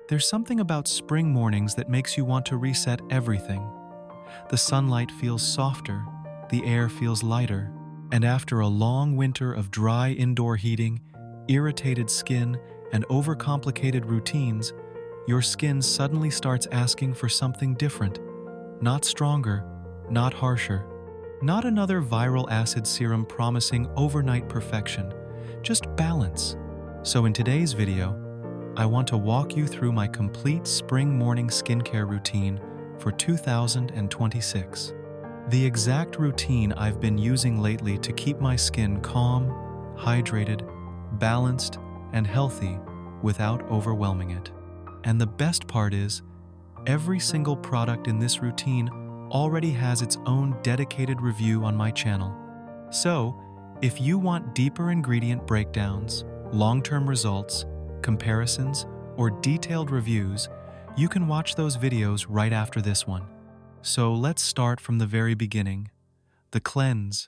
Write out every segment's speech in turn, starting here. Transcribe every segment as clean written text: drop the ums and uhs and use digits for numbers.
There's something about spring mornings that makes you want to reset everything. The sunlight feels softer, the air feels lighter, and after a long winter of dry indoor heating, irritated skin, and overcomplicated routines, your skin suddenly starts asking for something different. Not stronger, not harsher. Not another viral acid serum promising overnight perfection, just balance. So in today's video, I want to walk you through my complete spring morning skincare routine for 2026. The exact routine I've been using lately to keep my skin calm, hydrated, balanced, and healthy without overwhelming it. And the best part is, every single product in this routine already has its own dedicated review on my channel. So, if you want deeper ingredient breakdowns, long-term results, comparisons, or detailed reviews, you can watch those videos right after this one. So let's start from the very beginning. The cleanse.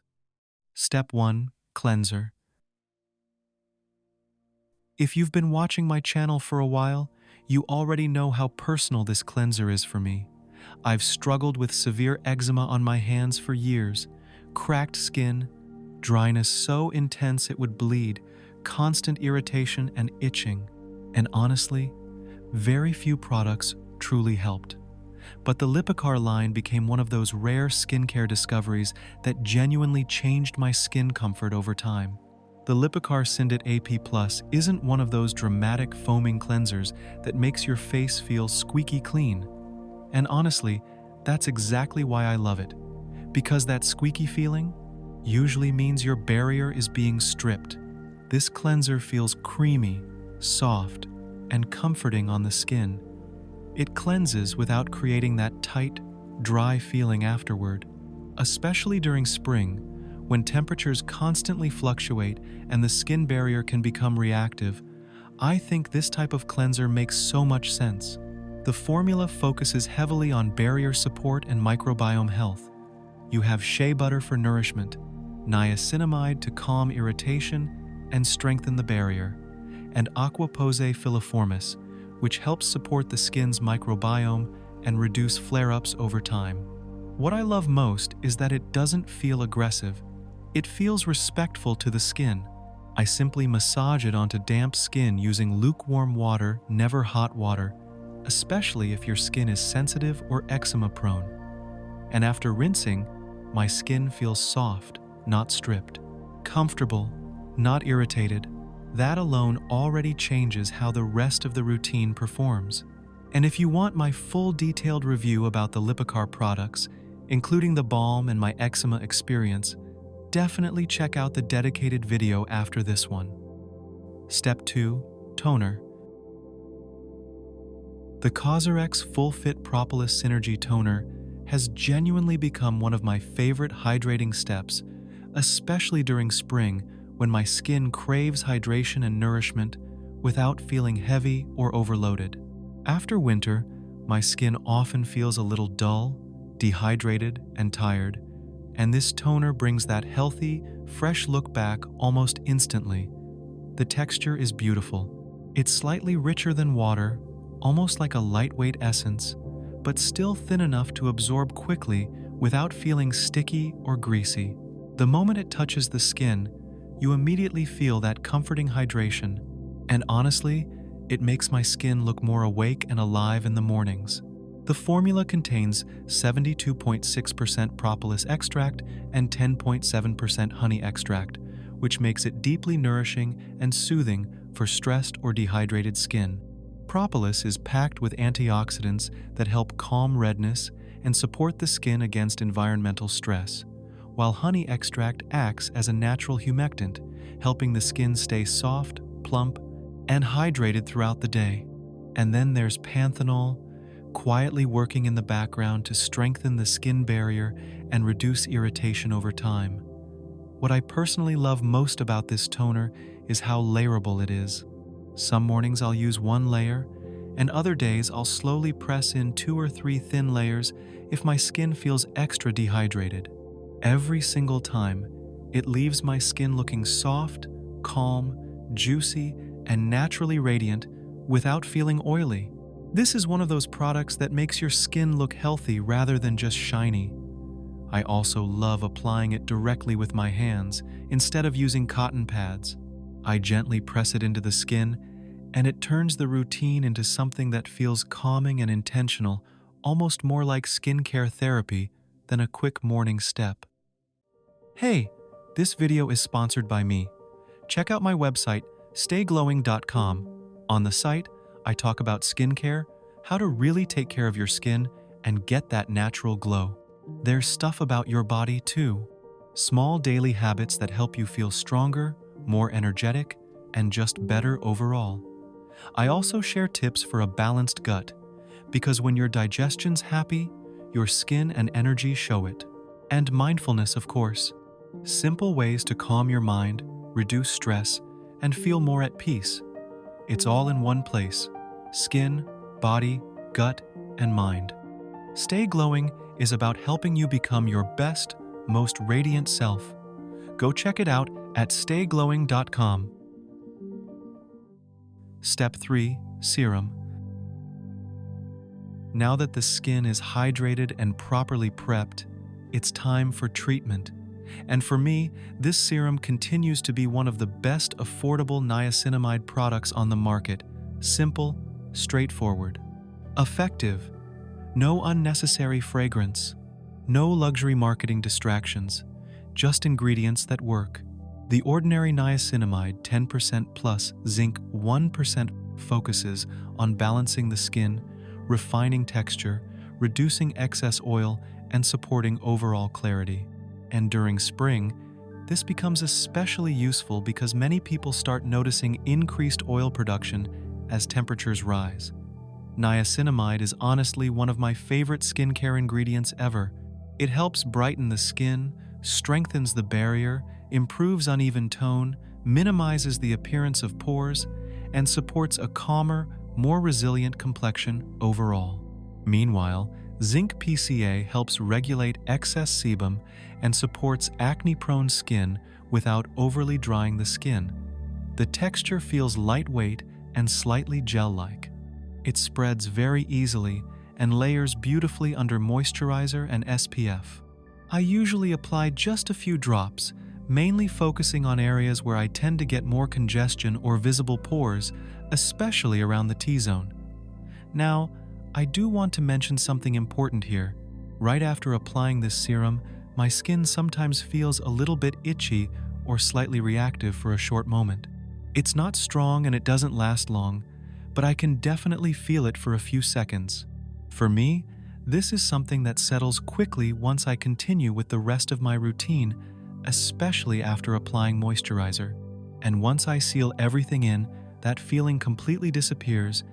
Step 1. Cleanser. If you've been watching my channel for a while, you already know how personal this cleanser is for me. I've struggled with severe eczema on my hands for years, cracked skin, dryness so intense it would bleed, constant irritation and itching, and honestly, very few products truly helped. But the Lipikar line became one of those rare skincare discoveries that genuinely changed my skin comfort over time. The Lipikar Syndet AP+ isn't one of those dramatic foaming cleansers that makes your face feel squeaky clean. And honestly, that's exactly why I love it. Because that squeaky feeling usually means your barrier is being stripped. This cleanser feels creamy, soft, and comforting on the skin. It cleanses without creating that tight, dry feeling afterward. Especially during spring, when temperatures constantly fluctuate and the skin barrier can become reactive, I think this type of cleanser makes so much sense. The formula focuses heavily on barrier support and microbiome health. You have shea butter for nourishment, niacinamide to calm irritation and strengthen the barrier, and Roche-Posay filiformis, which helps support the skin's microbiome and reduce flare-ups over time. What I love most is that it doesn't feel aggressive. It feels respectful to the skin. I simply massage it onto damp skin using lukewarm water, never hot water, especially if your skin is sensitive or eczema prone. And after rinsing, my skin feels soft, not stripped, comfortable, not irritated. That alone already changes how the rest of the routine performs. And if you want my full detailed review about the Lipikar products, including the balm and my eczema experience, definitely check out the dedicated video after this one. Step 2. Toner. The COSRX Full Fit Propolis Synergy Toner has genuinely become one of my favorite hydrating steps, especially during spring when my skin craves hydration and nourishment without feeling heavy or overloaded. After winter, my skin often feels a little dull, dehydrated, and tired, and this toner brings that healthy, fresh look back almost instantly. The texture is beautiful. It's slightly richer than water, almost like a lightweight essence, but still thin enough to absorb quickly without feeling sticky or greasy. The moment it touches the skin, you immediately feel that comforting hydration, and honestly, it makes my skin look more awake and alive in the mornings. The formula contains 72.6% propolis extract and 10.7% honey extract, which makes it deeply nourishing and soothing for stressed or dehydrated skin. Propolis is packed with antioxidants that help calm redness and support the skin against environmental stress, while honey extract acts as a natural humectant, helping the skin stay soft, plump, and hydrated throughout the day. And then there's panthenol, quietly working in the background to strengthen the skin barrier and reduce irritation over time. What I personally love most about this toner is how layerable it is. Some mornings I'll use one layer, and other days I'll slowly press in 2 or 3 thin layers if my skin feels extra dehydrated. Every single time, it leaves my skin looking soft, calm, juicy, and naturally radiant without feeling oily. This is one of those products that makes your skin look healthy rather than just shiny. I also love applying it directly with my hands instead of using cotton pads. I gently press it into the skin, and it turns the routine into something that feels calming and intentional, almost more like skincare therapy than a quick morning step. Hey, this video is sponsored by me. Check out my website, stayglowing.com. On the site, I talk about skincare, how to really take care of your skin, and get that natural glow. There's stuff about your body too. Small daily habits that help you feel stronger, more energetic, and just better overall. I also share tips for a balanced gut, because when your digestion's happy, your skin and energy show it. And mindfulness, of course. Simple ways to calm your mind, reduce stress, and feel more at peace. It's all in one place: skin, body, gut, and mind. Stay Glowing is about helping you become your best, most radiant self. Go check it out at stayglowing.com. Step 3. Serum. Now that the skin is hydrated and properly prepped, it's time for treatment. And for me, this serum continues to be one of the best affordable niacinamide products on the market. Simple, straightforward, effective, no unnecessary fragrance, no luxury marketing distractions, just ingredients that work. The ordinary niacinamide 10% plus zinc 1% focuses on balancing the skin, refining texture, reducing excess oil, and supporting overall clarity. And during spring, this becomes especially useful because many people start noticing increased oil production as temperatures rise. Niacinamide is honestly one of my favorite skincare ingredients ever. It helps brighten the skin, strengthens the barrier, improves uneven tone, minimizes the appearance of pores, and supports a calmer, more resilient complexion overall. Meanwhile, Zinc PCA helps regulate excess sebum and supports acne-prone skin without overly drying the skin. The texture feels lightweight and slightly gel-like. It spreads very easily and layers beautifully under moisturizer and SPF. I usually apply just a few drops, mainly focusing on areas where I tend to get more congestion or visible pores, especially around the T-zone. Now, I do want to mention something important here. Right after applying this serum, my skin sometimes feels a little bit itchy or slightly reactive for a short moment. It's not strong and it doesn't last long, but I can definitely feel it for a few seconds. For me, this is something that settles quickly once I continue with the rest of my routine, especially after applying moisturizer. And once I seal everything in, that feeling completely disappears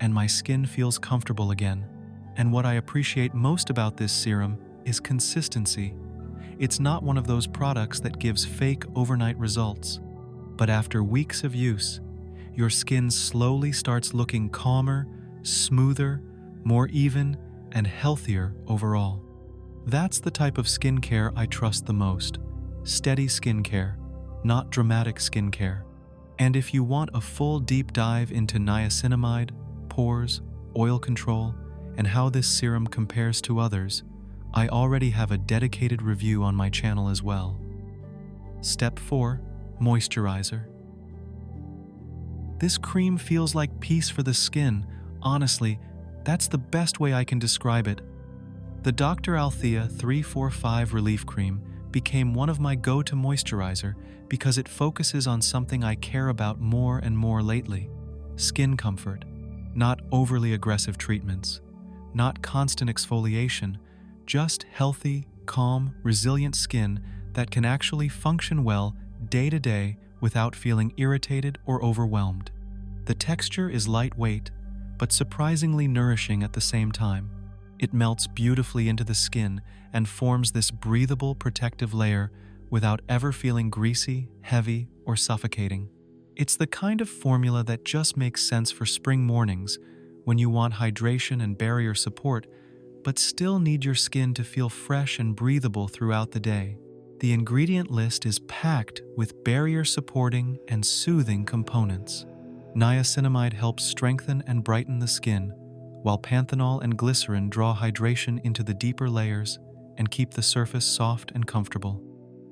and my skin feels comfortable again. And what I appreciate most about this serum is consistency. It's not one of those products that gives fake overnight results. But after weeks of use, your skin slowly starts looking calmer, smoother, more even, and healthier overall. That's the type of skincare I trust the most. Steady skincare, not dramatic skincare. And if you want a full deep dive into niacinamide, pores, oil control, and how this serum compares to others, I already have a dedicated review on my channel as well. Step 4. Moisturizer. This cream feels like peace for the skin. Honestly, that's the best way I can describe it. The Dr. Althea 345 Relief Cream became one of my go-to moisturizer because it focuses on something I care about more and more lately: skin comfort. Not overly aggressive treatments, not constant exfoliation, just healthy, calm, resilient skin that can actually function well day to day without feeling irritated or overwhelmed. The texture is lightweight, but surprisingly nourishing at the same time. It melts beautifully into the skin and forms this breathable, protective layer without ever feeling greasy, heavy, or suffocating. It's the kind of formula that just makes sense for spring mornings when you want hydration and barrier support, but still need your skin to feel fresh and breathable throughout the day. The ingredient list is packed with barrier-supporting and soothing components. Niacinamide helps strengthen and brighten the skin, while panthenol and glycerin draw hydration into the deeper layers and keep the surface soft and comfortable.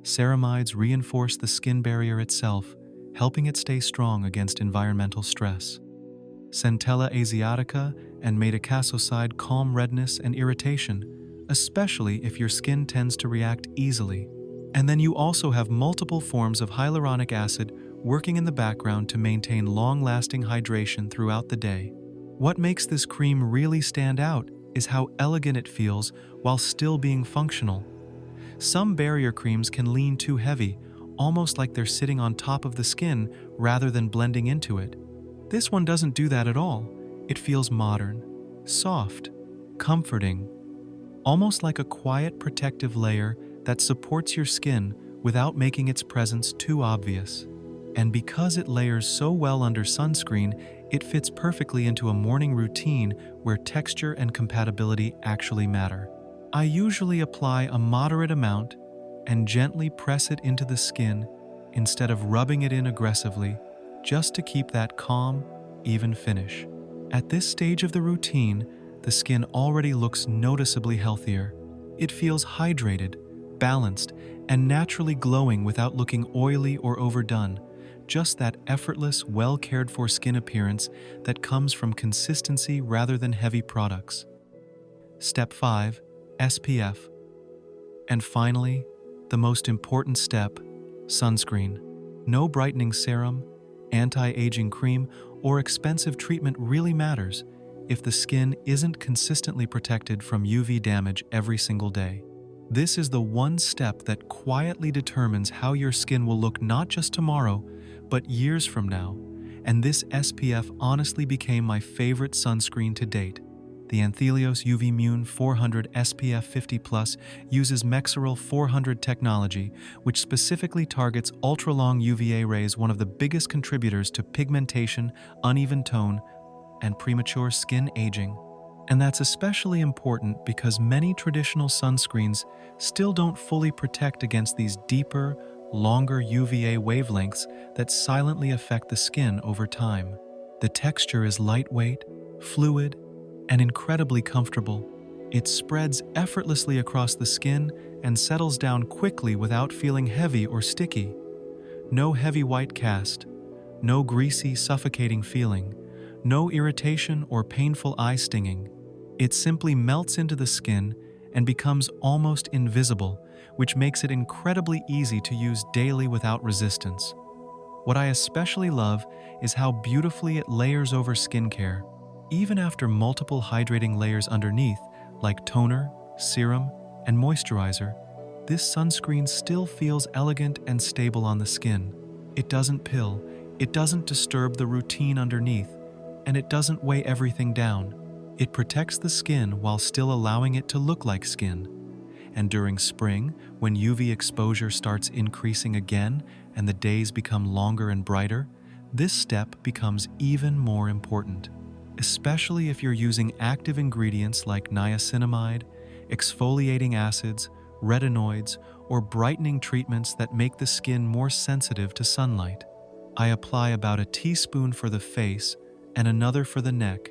Ceramides reinforce the skin barrier itself, helping it stay strong against environmental stress. Centella asiatica and madecassoside calm redness and irritation, especially if your skin tends to react easily. And then you also have multiple forms of hyaluronic acid working in the background to maintain long-lasting hydration throughout the day. What makes this cream really stand out is how elegant it feels while still being functional. Some barrier creams can lean too heavy, almost like they're sitting on top of the skin rather than blending into it. This one doesn't do that at all. It feels modern, soft, comforting, almost like a quiet protective layer that supports your skin without making its presence too obvious. And because it layers so well under sunscreen, it fits perfectly into a morning routine where texture and compatibility actually matter. I usually apply a moderate amount and gently press it into the skin instead of rubbing it in aggressively, just to keep that calm, even finish. At this stage of the routine, the skin already looks noticeably healthier. It feels hydrated, balanced, and naturally glowing without looking oily or overdone. Just that effortless, well-cared-for skin appearance that comes from consistency rather than heavy products. Step 5. SPF. And finally, the most important step, sunscreen. No brightening serum, anti-aging cream, or expensive treatment really matters if the skin isn't consistently protected from UV damage every single day. This is the one step that quietly determines how your skin will look not just tomorrow, but years from now, and this SPF honestly became my favorite sunscreen to date. The Anthelios UVMune 400 SPF 50+ uses Mexeril 400 technology, which specifically targets ultra-long UVA rays, one of the biggest contributors to pigmentation, uneven tone, and premature skin aging. And that's especially important because many traditional sunscreens still don't fully protect against these deeper, longer UVA wavelengths that silently affect the skin over time. The texture is lightweight, fluid, and incredibly comfortable. It spreads effortlessly across the skin and settles down quickly without feeling heavy or sticky. No heavy white cast, no greasy, suffocating feeling, no irritation or painful eye stinging. It simply melts into the skin and becomes almost invisible, which makes it incredibly easy to use daily without resistance. What I especially love is how beautifully it layers over skincare. Even after multiple hydrating layers underneath, like toner, serum, and moisturizer, this sunscreen still feels elegant and stable on the skin. It doesn't pill, it doesn't disturb the routine underneath, and it doesn't weigh everything down. It protects the skin while still allowing it to look like skin. And during spring, when UV exposure starts increasing again and the days become longer and brighter, this step becomes even more important. Especially if you're using active ingredients like niacinamide, exfoliating acids, retinoids, or brightening treatments that make the skin more sensitive to sunlight. I apply about a teaspoon for the face and another for the neck,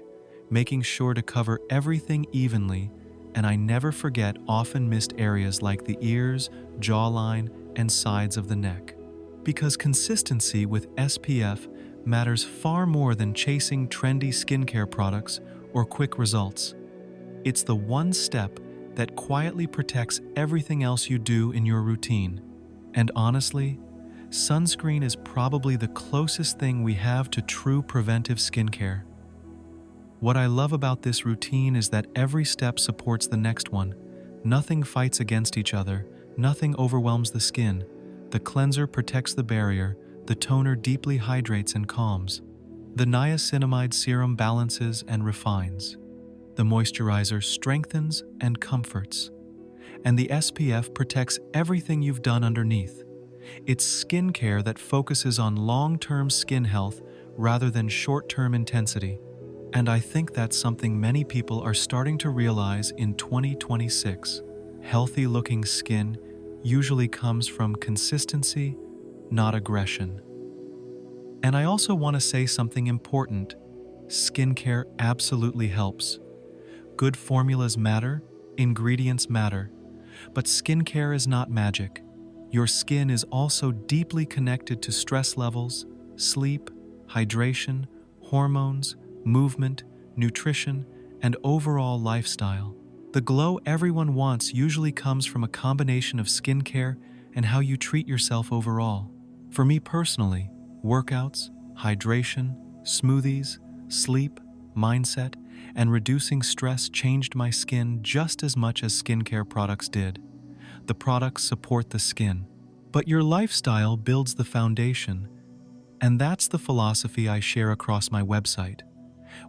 making sure to cover everything evenly, and I never forget often missed areas like the ears, jawline, and sides of the neck. Because consistency with SPF matters far more than chasing trendy skincare products or quick results. It's the one step that quietly protects everything else you do in your routine. And honestly, sunscreen is probably the closest thing we have to true preventive skincare. What I love about this routine is that every step supports the next one. Nothing fights against each other, nothing overwhelms the skin. The cleanser protects the barrier, the toner deeply hydrates and calms. The niacinamide serum balances and refines. The moisturizer strengthens and comforts. And the SPF protects everything you've done underneath. It's skincare that focuses on long-term skin health rather than short-term intensity. And I think that's something many people are starting to realize in 2026. Healthy-looking skin usually comes from consistency, not aggression. And I also want to say something important. Skincare absolutely helps, Good formulas matter, ingredients matter, but skincare is not magic. Your skin is also deeply connected to stress levels, sleep, hydration, hormones, movement, nutrition, and overall lifestyle. The glow everyone wants usually comes from a combination of skincare and how you treat yourself overall. For me personally, workouts, hydration, smoothies, sleep, mindset, and reducing stress changed my skin just as much as skincare products did. The products support the skin, but your lifestyle builds the foundation, and that's the philosophy I share across my website,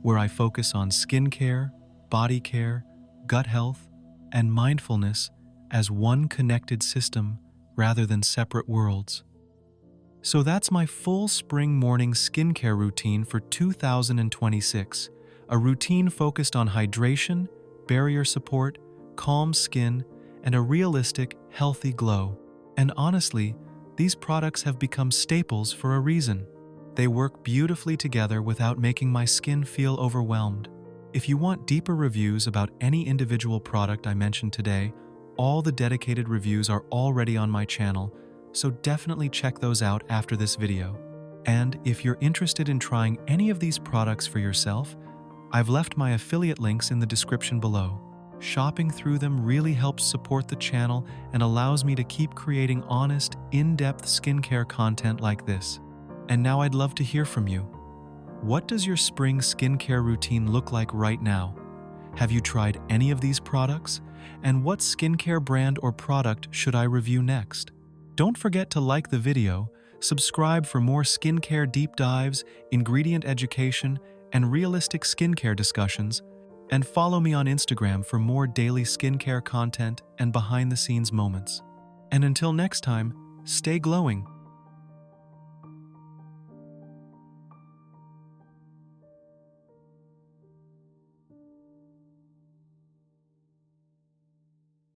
where I focus on skincare, body care, gut health, and mindfulness as one connected system rather than separate worlds. So that's my full spring morning skincare routine for 2026, a routine focused on hydration, barrier support, calm skin, and a realistic, healthy glow. And honestly, these products have become staples for a reason. They work beautifully together without making my skin feel overwhelmed. If you want deeper reviews about any individual product I mentioned today, all the dedicated reviews are already on my channel, so definitely check those out after this video. And if you're interested in trying any of these products for yourself, I've left my affiliate links in the description below. Shopping through them really helps support the channel and allows me to keep creating honest, in-depth skincare content like this. And now I'd love to hear from you. What does your spring skincare routine look like right now? Have you tried any of these products? And what skincare brand or product should I review next? Don't forget to like the video, subscribe for more skincare deep dives, ingredient education, and realistic skincare discussions, and follow me on Instagram for more daily skincare content and behind-the-scenes moments. And until next time, stay glowing.